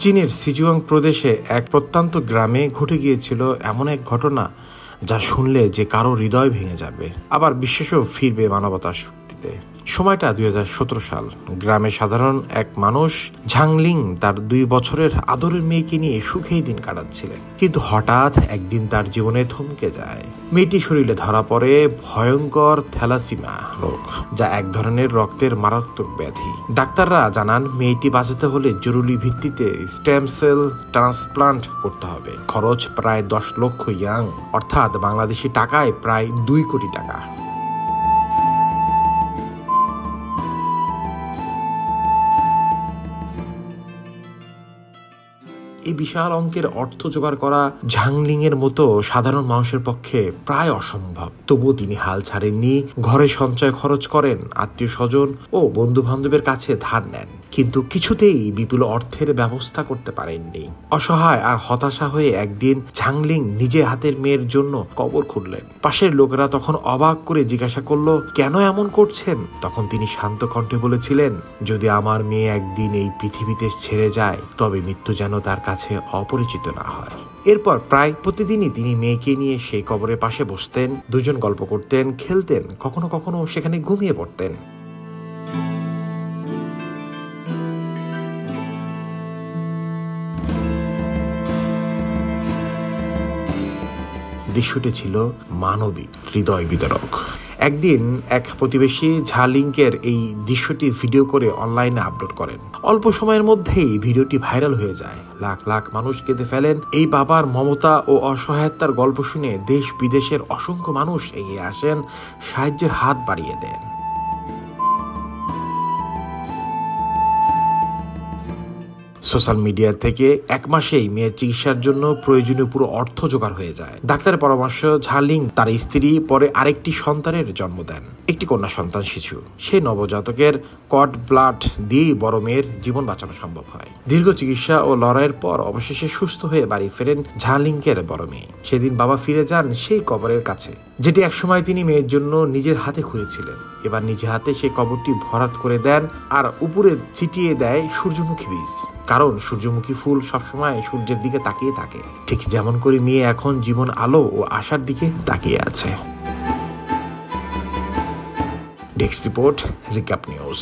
চীনের সিজুয়াং প্রদেশে এক প্রত্যন্ত গ্রামে ঘটে গিয়েছিল এমন এক ঘটনা যা শুনলে যে কারো হৃদয় ভেঙে যাবে, আবার বিশ্বাসও ফিরবে মানবতার শক্তিতে। সময়টা 2017 সাল। গ্রামের সাধারণ এক মানুষ ঝাংলিং তার 2 বছরের আদরের মেয়েকে নিয়ে সুখেই দিন কাটাচ্ছিলেন। কিন্তু হঠাৎ একদিন তার জীবনে থমকে যায়। মেয়েটি শরীরে ধরা পড়ে ভয়ঙ্কর থ্যালাসিমা রোগ, যা এক ধরনের রক্তের মারাত্মক ব্যাধি। ডাক্তাররা জানান মেয়েটি বাঁচাতে হলে জরুরি ভিত্তিতে স্টেম সেল ট্রান্সপ্লান্ট করতে হবে। খরচ প্রায় 10 লক্ষ ইয়াং, অর্থাৎ বাংলাদেশি টাকায় প্রায় 2 কোটি টাকা। এই বিশাল অঙ্কের অর্থ জোগাড় করা ঝাংলিং এর মতো সাধারণ মানুষের পক্ষে প্রায় অসম্ভব। তবুও তিনি হাল ছাড়েননি। ঘরে সঞ্চয় খরচ করেন, আত্মীয় স্বজন ও বন্ধু বান্ধবের কাছে ধার নেন, কিন্তু কিছুতেই বিপুল অর্থের ব্যবস্থা করতে পারেননি। অসহায় আর হতাশা হয়ে একদিন ঝাংলিং নিজে হাতের মেয়ের জন্য কবর খুঁড়লেন। পাশের লোকেরা তখন অবাক করে জিজ্ঞাসা করলো, কেন এমন করছেন? তখন তিনি শান্ত কণ্ঠে বলেছিলেন, যদি আমার মেয়ে একদিন এই পৃথিবীতে ছেড়ে যায়, তবে মৃত্যু যেন তার কাছে অপরিচিত না হয়। এরপর প্রায় প্রতিদিনই তিনি মেয়েকে নিয়ে সেই কবরের পাশে বসতেন, দুজন গল্প করতেন, খেলতেন, কখনো কখনো সেখানে ঘুমিয়ে পড়তেন। দৃশ্যটি ছিল মানবিক, হৃদয় বিদারক। একদিন এক প্রতিবেশী ঝাংলিংয়ের এই দৃশ্যটি ভিডিও করে অনলাইনে আপলোড করেন। অল্প সময়ের মধ্যেই ভিডিওটি ভাইরাল হয়ে যায়। লাখ লাখ মানুষ কেঁদে ফেলেন। এই বাবার মমতা ও অসহায়তার গল্প শুনে দেশ বিদেশের অসংখ্য মানুষ এগিয়ে আসেন, সাহায্যের হাত বাড়িয়ে দেন। সোশ্যাল মিডিয়া থেকে 1 মাসেই মেয়ের চিকিৎসার জন্য প্রয়োজনীয় পুরো অর্থ জোগাড় হয়ে যায়। ডাক্তারের পরামর্শ, ঝাংলিং তার স্ত্রী পরে আরেকটি সন্তানের জন্ম দেন, একটি কন্যা সন্তান শিশু। সেই নবজাতকের কড ব্লাড দিয়ে বড় মেয়ের জীবন বাঁচানো সম্ভব হয়। দীর্ঘ চিকিৎসা ও লড়াইয়ের পর অবশেষে সুস্থ হয়ে বাড়ি ফেরেন ঝাংলিংয়ের বড় মেয়ে। সেদিন বাবা ফিরে যান সেই কবরের কাছে, যেটি একসময় তিনি মেয়ের জন্য নিজের হাতে খুঁড়েছিলেন। এবার নিজে হাতে সেই কবরটি ভরাট করে দেন আর উপরে ছিটিয়ে দেয় সূর্যমুখী বীজ। কারণ সূর্যমুখী ফুল সবসময় সূর্যের দিকে তাকিয়ে থাকে, ঠিক যেমন করে মেয়ে এখন জীবন আলো ও আশার দিকে তাকিয়ে আছে। Desk report, recap news.